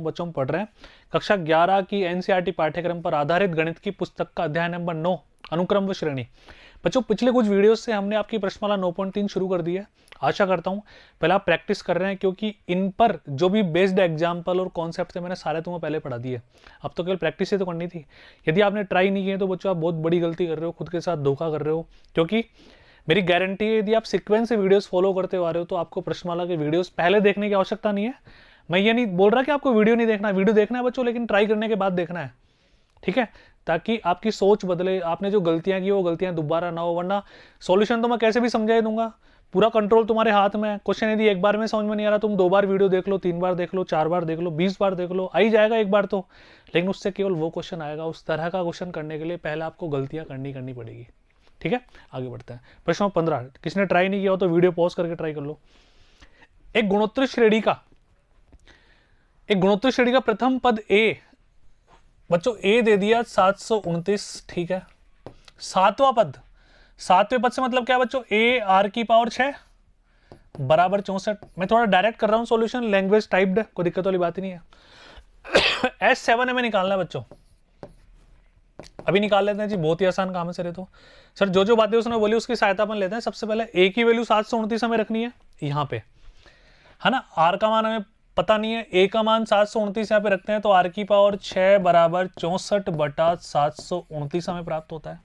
बच्चों हम पढ़ रहे हैं कक्षा 11 की एनसीईआरटी पाठ्यक्रम पर आधारित गणित की पुस्तक का अध्याय नंबर 9 अनुक्रम व श्रेणी। बच्चों पिछले कुछ वीडियोस से हमने आपकी प्रश्नमाला 9.3 शुरू कर दी है। आशा करता हूं पहले आप प्रैक्टिस कर रहे हैं, क्योंकि इन पर जो भी बेस्ड एग्जाम्पल और कॉन्सेप्ट थे मैंने सारे तुम्हें पहले पढ़ा दिए। अब तो केवल प्रैक्टिस ही तो करनी थी। यदि आपने ट्राई नहीं किए तो बच्चों आप बहुत बड़ी गलती कर रहे हो, खुद के साथ धोखा कर रहे हो। क्योंकि मेरी गारंटी है यदि आप सीक्वेंस से वीडियोस फॉलो करते आ रहे हो तो आपको प्रश्नमाला के वीडियोस पहले देखने की आवश्यकता नहीं है। मैं ये नहीं बोल रहा कि आपको वीडियो नहीं देखना, वीडियो देखना है बच्चों, लेकिन ट्राई करने के बाद देखना है, ठीक है, ताकि आपकी सोच बदले। आपने जो गलतियां की वो गलतियां दोबारा ना हो, वरना सॉल्यूशन तो मैं कैसे भी समझा दूंगा, पूरा कंट्रोल तुम्हारे हाथ में है। क्वेश्चन यदि एक बार में समझ में नहीं आ रहा, तुम 2 बार वीडियो देख लो, 3 बार देख लो, 4 बार देख लो, 20 बार देख लो, आ ही जाएगा एक बार तो। लेकिन उससे केवल वो क्वेश्चन आएगा। उस तरह का क्वेश्चन करने के लिए पहले आपको गलतियां करनी पड़ेगी, ठीक है। आगे बढ़ते हैं। प्रश्न 15, किसने ट्राई नहीं किया हो तो वीडियो पॉज करके ट्राई कर लो। एक गुणोत्तर श्रेणी का प्रथम पद ए, बच्चों ए दे दिया 729, ठीक है। सातवें पद से मतलब क्या बच्चों, ए आर की पावर 6 बराबर 64। मैं थोड़ा डायरेक्ट कर रहा हूं सॉल्यूशन, लैंग्वेज टाइप्ड है, कोई दिक्कत वाली बात ही नहीं है। S7 हमें निकालना है बच्चों, अभी निकाल लेते हैं जी, बहुत ही आसान काम है सर। तो सर जो बातें उसने बोली उसकी सहायता अपन लेते हैं। सबसे पहले ए की वैल्यू 729 हमें रखनी है यहां पे, है ना। आर का मान हमें पता नहीं है, ए का मान 729 यहाँ पे रखते हैं तो आर की पावर 6 बराबर 64/729 हमें प्राप्त होता है।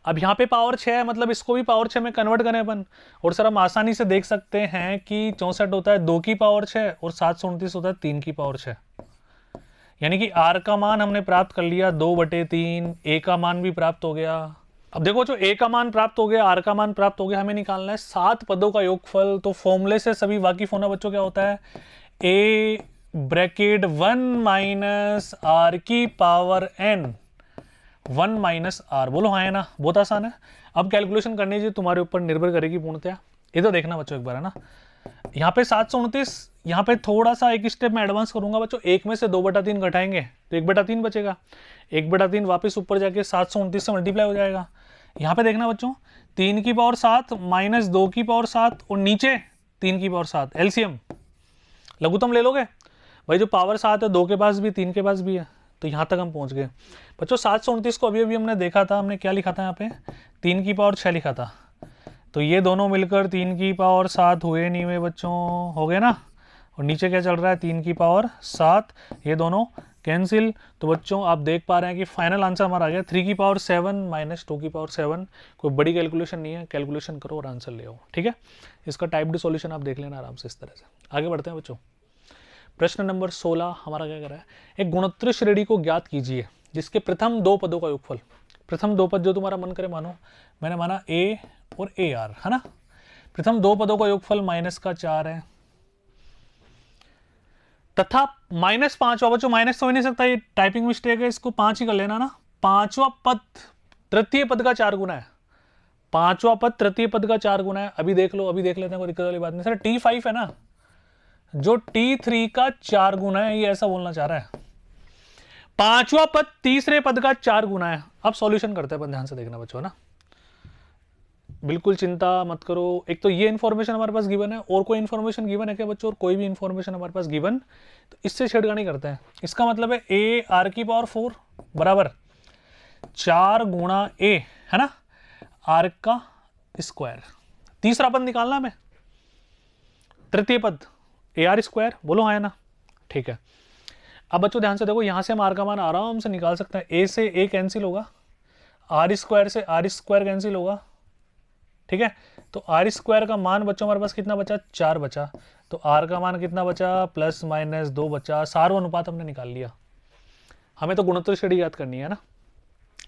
अब यहाँ पे पावर 6 है, मतलब इसको भी पावर 6 में कन्वर्ट करें अपन, और सर हम आसानी से देख सकते हैं कि 64 होता है 2 की पावर 6 और 729 होता है 3 की पावर 6। यानी कि आर का मान हमने प्राप्त कर लिया 2/3, ए का मान भी प्राप्त हो गया। अब देखो जो ए का मान प्राप्त हो गया, आर का मान प्राप्त हो गया, हमें निकालना है 7 पदों का योगफल। तो फॉर्मूले से सभी वाकिफ होना बच्चों, क्या होता है, ए ब्रैकेट 1 माइनस आर की पावर n 1 माइनस आर। बोलो हाँ है ना, बहुत आसान है। अब कैलकुलेशन करनी चाहिए, तुम्हारे ऊपर निर्भर करेगी पूर्णतया। ये तो देखना बच्चों एक बार, है ना। यहाँ पे 729, यहाँ पे थोड़ा सा एक स्टेप में एडवांस करूंगा बच्चों। एक में से 2/3 घटाएंगे तो 1/3 बचेगा। 1/3 वापस ऊपर जाके 729 से मल्टीप्लाई हो जाएगा। यहाँ पे देखना बच्चों, 3 की पावर 7 माइनस 2 की पावर 7 और नीचे 3 की पावर 7, एलसीएम लघुत्तम ले लोगे भाई। जो पावर 7 है 2 के पास भी 3 के पास भी है, तो यहाँ तक हम पहुँच गए बच्चों। 729 को अभी हमने देखा था, हमने क्या लिखा था यहाँ पे, 3 की पावर 6 लिखा था। तो ये दोनों मिलकर 3 की पावर 7 हुए नहीं हुए बच्चों, हो गए ना। और नीचे क्या चल रहा है, 3 की पावर 7, ये दोनों कैंसिल। तो बच्चों आप देख पा रहे हैं कि फाइनल आंसर हमारा आ गया 3 की पावर 7 माइनस 2 की पावर 7। कोई बड़ी कैलकुलेशन नहीं है, कैलकुलेशन करो और आंसर ले आओ, ठीक है। इसका टाइप्ड सॉल्यूशन आप देख लेना आराम से इस तरह से। आगे बढ़ते हैं बच्चों। प्रश्न नंबर 16 हमारा क्या कर रहा है, एक गुणोत्तर श्रेणी को ज्ञात कीजिए जिसके प्रथम 2 पदों का योगफल। प्रथम 2 पद जो तुम्हारा मन करे मानो, मैंने माना ए और ए आर, है ना। प्रथम 2 पदों का योगफल -4 है तथा -5वां बच्चों, माइनस तो हो नहीं सकता, ये टाइपिंग मिस्टेक है, इसको 5 ही कर लेना ना। 5वां पद तृतीय पद का 4 गुना है। 5वां पद तृतीय पद का 4 गुना है। अभी देख लो, अभी देख लेते हैं, कोई दिक्कत वाली बात नहीं। सर T5 है ना, जो T3 का 4 गुना है, ये ऐसा बोलना चाह रहा है। 5वां पद तीसरे पद का 4 गुना है। अब सॉल्यूशन करते हैं अपन, ध्यान से देखना बच्चों, ना बिल्कुल चिंता मत करो। एक तो ये इन्फॉर्मेशन हमारे पास गिवन है, और कोई इन्फॉर्मेशन गिवन है क्या बच्चों, और कोई भी इन्फॉर्मेशन हमारे पास गिवन तो इससे छेड़खानी करते हैं। इसका मतलब है ए आर की पावर 4 बराबर 4 गुणा ए, है ना, आर का स्क्वायर। तीसरा पद निकालना हमें, तृतीय पद ए आर स्क्वायर। बोलो हाँ है ना, ठीक है। अब बच्चों ध्यान से देखो, यहां से हम आर का मान आराम से निकाल सकते हैं। ए से ए कैंसिल होगा, आर स्क्वायर से आर स्क्वायर कैंसिल होगा, ठीक है। तो आर स्क्वायर का मान बच्चों हमारे पास कितना बचा, 4 बचा। तो आर का मान कितना बचा, +-2 बचा। सारो अनुपात हमने निकाल लिया। हमें तो गुणोत्तर श्रेणी याद करनी है ना,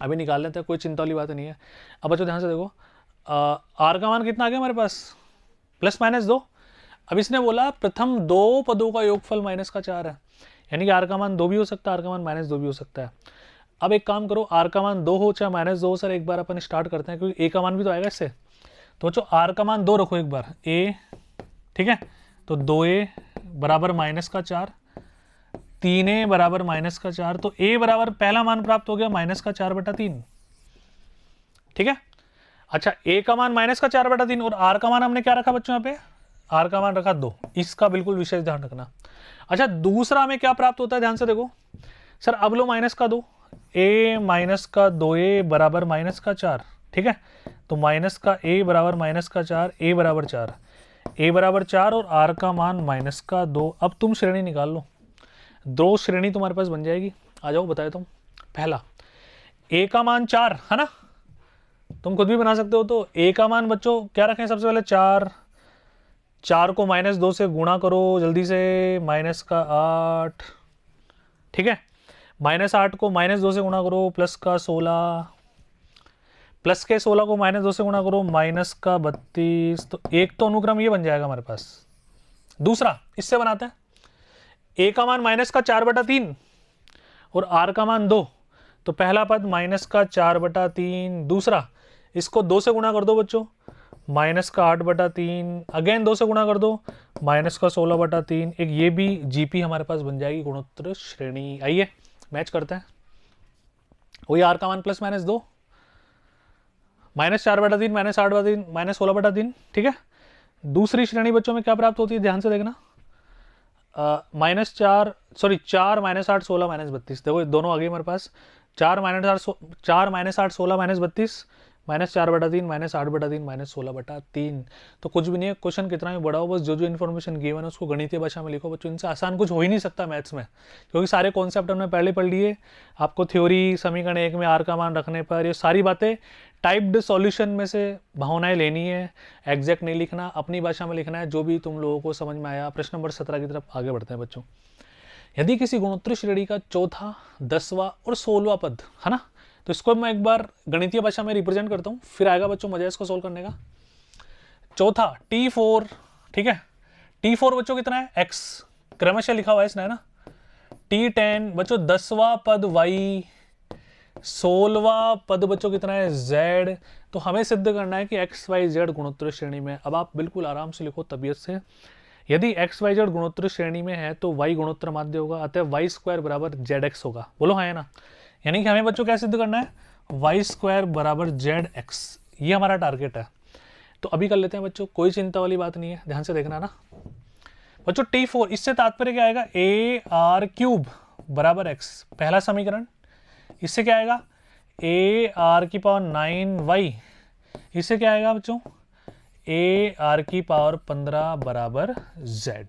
अभी निकाल लेते हैं, कोई चिंता वाली बात नहीं है। अब बच्चों ध्यान से देखो, आर का मान कितना आ गया हमारे पास, +-2। अब इसने बोला प्रथम 2 पदों का योगफल -4 है, यानी कि आर का मान 2 भी हो सकता है, आर का मान -2 भी हो सकता है। अब एक काम करो, आर का मान 2 हो चाहे -2 सर, एक बार अपन स्टार्ट करते हैं, क्योंकि ए का मान भी तो आएगा इससे। तो बच्चों आर का मान 2 रखो एक बार, ए, ठीक है। तो 2a बराबर -4, 3a बराबर -4। तो a बराबर पहला मान प्राप्त हो गया -4/3, ठीक है। अच्छा, a का मान -4/3 और r का मान हमने क्या रखा बच्चों, यहाँ पे आर का मान रखा 2। इसका बिल्कुल विशेष ध्यान रखना। अच्छा दूसरा हमें क्या प्राप्त होता है, ध्यान से देखो सर, अब लो माइनस का 2, a माइनस का 2a बराबर माइनस का 4, ठीक है। तो माइनस का a बराबर माइनस का 4, a बराबर 4, a बराबर 4 और r का मान माइनस का 2। अब तुम श्रेणी निकाल लो, दो श्रेणी तुम्हारे पास बन जाएगी। आ जाओ बताए तुम। पहला a का मान 4 है ना, तुम खुद भी बना सकते हो। तो a का मान बच्चों क्या रखें, सबसे पहले 4, 4 को -2 से गुणा करो जल्दी से, माइनस का 8, ठीक है। -8 को -2 से गुणा करो, प्लस का 16, प्लस के 16 को -2 से गुणा करो, माइनस का 32। तो एक तो अनुक्रम ये बन जाएगा हमारे पास। दूसरा इससे बनाते हैं, a का मान -4/3 और r का मान 2। तो पहला पद -4/3, दूसरा इसको 2 से गुणा कर दो बच्चों, -8/3, अगेन 2 से गुणा कर दो, -16/3। एक ये भी जीपी हमारे पास बन जाएगी गुणोत्तर श्रेणी। आइए मैच करते हैं। वही r का मान +-2, -4/3, -8/3, -16/3, ठीक है। दूसरी श्रेणी बच्चों में क्या प्राप्त होती है, ध्यान से देखना, -4 4 -8 16 -32। देखो दोनों आ गए हमारे पास, 4 -8 16 -32, -4/3, -8/3, -16/3। तो कुछ भी नहीं है, क्वेश्चन कितना भी बड़ा हो, बस जो जो इन्फॉर्मेशन गिवन है उसको गणितीय भाषा में लिखो बच्चों। इनसे आसान कुछ हो ही नहीं सकता मैथ्स में, क्योंकि सारे कॉन्सेप्ट हमने पहले पढ़ लिए। आपको थ्योरी समीकरण 1 में r का मान रखने पर ये सारी बातें टाइप्ड सॉल्यूशन में से भावनाएं लेनी है, एग्जैक्ट नहीं लिखना, अपनी भाषा में लिखना है, जो भी तुम लोगों को समझ में आया। प्रश्न नंबर 17 की तरफ आगे बढ़ते हैं बच्चों। यदि किसी गुणोत्तर श्रेणी का चौथा, 10वां और 16वां पद है ना, तो इसको मैं एक बार गणितीय भाषा में रिप्रेजेंट करता हूँ, फिर आएगा बच्चों मजा इसको सोल्व करने का। चौथा T4, ठीक है। T4 बच्चों कितना है, x, क्रमशः लिखा हुआ है इसने, है ना। T10 बच्चों 10वां पद y, 16वां पद बच्चों कितना है z। तो हमें सिद्ध करना है कि x y z गुणोत्तर श्रेणी में। अब आप बिल्कुल आराम से लिखो तबीयत से, यदि x y z गुणोत्तर श्रेणी में है तो y गुणोत्तर माध्य होगा, अतः y² बराबर zx होगा। बोलो हाँ है ना। यानी कि हमें बच्चों क्या सिद्ध करना है, y² बराबर zx, ये हमारा टारगेट है। तो अभी कर लेते हैं बच्चों, कोई चिंता वाली बात नहीं है, ध्यान से देखना ना बच्चों। T4 इससे तात्पर्य क्या आएगा, AR³ बराबर x, पहला समीकरण। इससे क्या आएगा, AR⁹ इससे क्या आएगा बच्चों, AR⁵ बराबर z।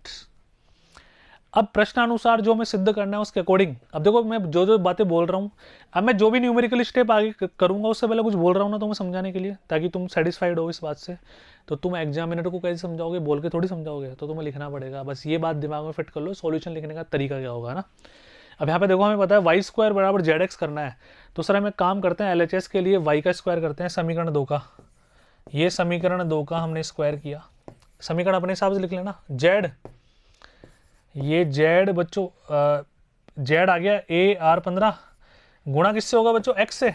अब प्रश्नानुसार जो हमें सिद्ध करना है उसके अकॉर्डिंग, अब देखो मैं जो जो बातें बोल रहा हूँ, अब मैं जो भी न्यूमेरिकल स्टेप आगे करूंगा उससे पहले कुछ बोल रहा हूँ ना तुम्हें समझाने के लिए, ताकि तुम सेटिस्फाइड हो इस बात से। तो तुम एग्जामिनर को कैसे समझाओगे, बोल के थोड़ी समझाओगे, तो तुम्हें लिखना पड़ेगा। बस ये बात दिमाग में फिट कर लो, सॉल्यूशन लिखने का तरीका क्या होगा ना। अब यहाँ पे देखो हमें पता है y² बराबर zx करना है, तो सर हमें काम करते हैं LHS के लिए y का स्क्वायर करते हैं, समीकरण 2 का। ये समीकरण 2 का हमने स्क्वायर किया, समीकरण अपने हिसाब से लिख लेना। z, ये z बच्चों z आ गया AR⁵, गुणा किससे होगा बच्चों, x से,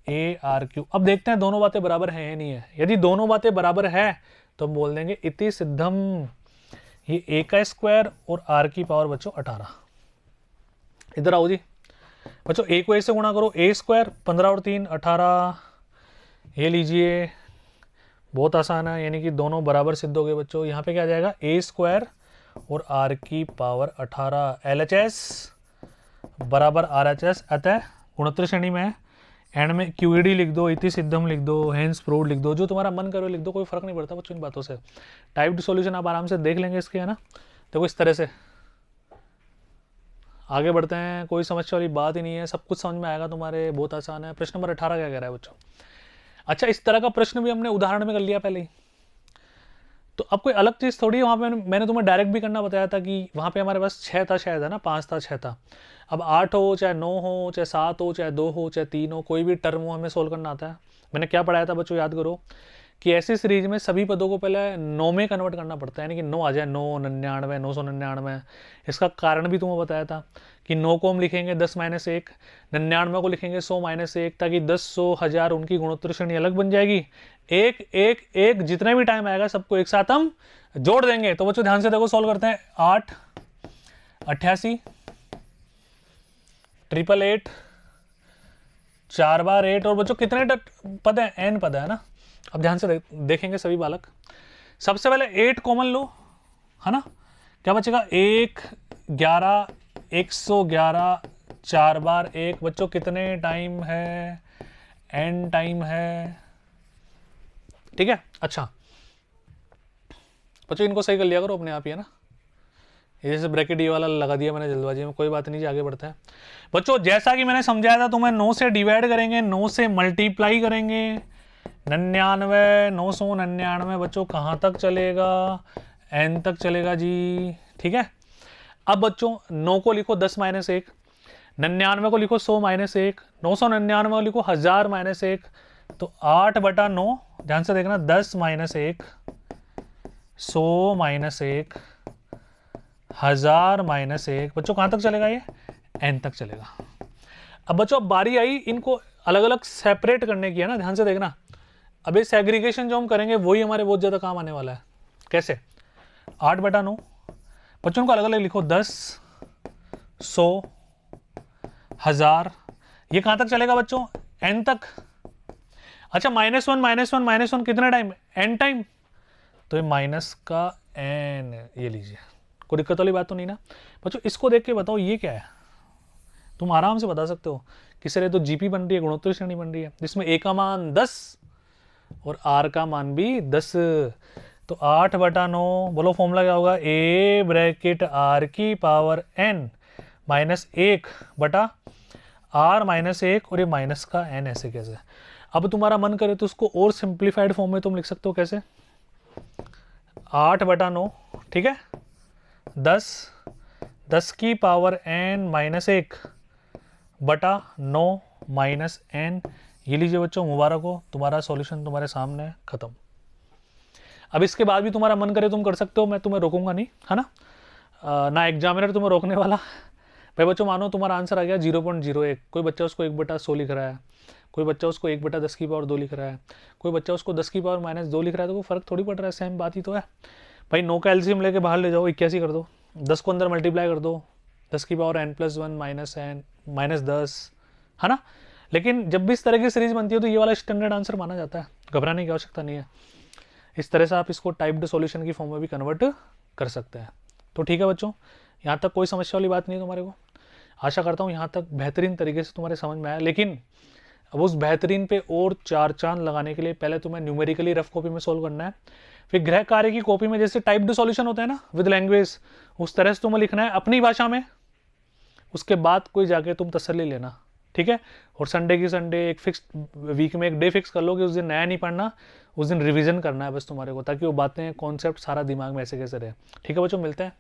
AR³। अब देखते हैं दोनों बातें बराबर हैं या नहीं है। यदि दोनों बातें बराबर है तो हम बोल देंगे इति सिद्धम, ये a का स्क्वायर और r की पावर बच्चों 18। इधर आओ जी बच्चों, a को a से गुणा करो, a² 15 और 3 18, ये लीजिए, बहुत आसान है, यानी कि दोनों बराबर सिद्ध हो गए बच्चों। यहाँ पे क्या आ जाएगा, a² और r की पावर 18, LHS बराबर RHS, अतः गुणोत्तर श्रेणी में है। एंड में QED लिख दो, इति सिद्धम लिख दो, हेंस प्रूव्ड लिख दो, जो तुम्हारा मन करो लिख दो, कोई फर्क नहीं पड़ता बच्चों इन बातों से। टाइप्ड सॉल्यूशन आप आराम से देख लेंगे इसके, है ना। देखो इस तरह से आगे बढ़ते हैं, कोई समस्या वाली बात ही नहीं है, सब कुछ समझ में आएगा तुम्हारे, बहुत आसान है। प्रश्न नंबर 18 क्या कह रहा है बच्चों। अच्छा इस तरह का प्रश्न भी हमने उदाहरण में कर लिया पहले ही, तो अब कोई अलग चीज़ थोड़ी है। वहाँ पे मैंने तुम्हें डायरेक्ट भी करना बताया था कि वहाँ पे हमारे पास 6 था शायद, है ना, 5 था 6 था। अब 8 हो चाहे 9 हो चाहे 7 हो चाहे 2 हो चाहे 3 हो, कोई भी टर्म हो हमें सोल्व करना आता है। मैंने क्या पढ़ाया था बच्चों, याद करो कि ऐसी सीरीज में सभी पदों को पहले 9 में कन्वर्ट करना पड़ता है, यानी कि 9 आ जाए, 9 99 999। इसका कारण भी तुम्हें बताया था कि 9 को हम लिखेंगे 10 - 1, 99 को लिखेंगे 100 - 1, ताकि 10 100 1000 उनकी गुणोत्तर श्रेणी अलग बन जाएगी। एक एक एक जितने भी टाइम आएगा सबको एक साथ हम जोड़ देंगे। तो बच्चों ध्यान से देखो, सॉल्व करते हैं। 8 88 888 4 बार 8, और बच्चों कितने पद है, n पद है ना। अब ध्यान से देखेंगे सभी बालक, सबसे पहले 8 कॉमन लो, है ना, क्या बचेगा 1, 11 111 4 बार 1 बच्चों कितने टाइम है, n टाइम है, ठीक है। अच्छा बच्चों इनको सही कर लिया करो अपने आप ही, है ना। ये जैसे ब्रैकेट ये वाला लगा दिया मैंने जल्दबाजी में, कोई बात नहीं जी, आगे बढ़ता है बच्चों। जैसा कि मैंने समझाया था तुम्हें, 9 से डिवाइड करेंगे, 9 से मल्टीप्लाई करेंगे, 99 999 बच्चों कहाँ तक चलेगा, n तक चलेगा जी, ठीक है। अब बच्चों 9 को लिखो 10 माइनस 1, 99 को लिखो 100 माइनस 1, 999 को लिखो 1000 माइनस 1, तो 8/9, ध्यान से देखना, 10 माइनस 1, 100 माइनस 1, 1000 माइनस 1, बच्चों कहाँ तक चलेगा ये, n तक चलेगा। अब बच्चों अब बारी आई इनको अलग अलग सेपरेट करने की, है ना, ध्यान से देखना। अब ये सेग्रीगेशन जो हम करेंगे वही हमारे बहुत ज़्यादा काम आने वाला है। कैसे, 8/9 बच्चों को अलग अलग लिखो, 10 100 1000, ये कहाँ तक चलेगा बच्चों, n तक। अच्छा -1 -1 -1 कितने टाइम, n टाइम, तो ये माइनस का n, ये लीजिए, कोई दिक्कत वाली बात तो नहीं ना बच्चों। इसको देख के बताओ ये क्या है, तुम आराम से बता सकते हो। किसी तरह तो जीपी बन रही है, गुणोत्तर श्रेणी बन रही है, जिसमें a का मान 10 और r का मान भी 10, तो 8/9, बोलो फॉर्मूला क्या होगा, a ब्रैकेट r की पावर n माइनस 1 बटा r माइनस 1, और ये माइनस का n, ऐसे कैसे। अब तुम्हारा मन करे तो उसको और सिंप्लीफाइड फॉर्म में तुम लिख सकते हो, कैसे, 8/9, ठीक है, 10 की पावर n माइनस 1 बटा 9 माइनस n, ये लीजिए बच्चों, मुबारक हो, तुम्हारा सॉल्यूशन तुम्हारे सामने है, खत्म। अब इसके बाद भी तुम्हारा मन करे तुम कर सकते हो, मैं तुम्हें रोकूंगा नहीं, है ना, ना एग्जामिनर तुम्हें रोकने वाला। भाई बच्चों मानो तुम्हारा आंसर आ गया 0.01, कोई बच्चा उसको 1/100 लिख रहा है, कोई बच्चा उसको 1/10 की पावर 2 लिख रहा है, कोई बच्चा उसको 10 की पावर -2 लिख रहा है, तो कोई फर्क थोड़ी पड़ रहा है, सेम बात ही तो है। भाई 9 का एलसीएम लेके बाहर ले जाओ, 81 कर दो, 10 को अंदर मल्टीप्लाई कर दो, 10 की पावर n+1 -10, है ना। लेकिन जब भी इस तरह की सीरीज बनती है तो ये वाला स्टैंडर्ड आंसर माना जाता है, घबराने की आवश्यकता नहीं है। इस तरह से आप इसको टाइप्ड सॉल्यूशन की फॉर्म में भी कन्वर्ट कर सकते हैं। तो ठीक है बच्चों, यहाँ तक कोई समस्या वाली बात नहीं है तुम्हारे को। आशा करता हूँ यहाँ तक बेहतरीन तरीके से तुम्हारे समझ में आया। लेकिन अब उस बेहतरीन पे और 4 चांद लगाने के लिए पहले तुम्हें न्यूमेरिकली रफ कॉपी में सोल्व करना है, फिर गृह कार्य की कॉपी में जैसे टाइप्ड सॉल्यूशन होता है ना विद लैंग्वेज, उस तरह से तुम्हें लिखना है अपनी भाषा में। उसके बाद कोई जाके तुम तसल्ली लेना, ठीक है। और संडे की संडे एक फिक्स वीक में एक डे फिक्स कर लो कि उस दिन नया नहीं पढ़ना, उस दिन रिवीजन करना है बस तुम्हारे को, ताकि वो बातें कॉन्सेप्ट सारा दिमाग में ऐसे कैसे रहे। ठीक है बच्चों, मिलते हैं।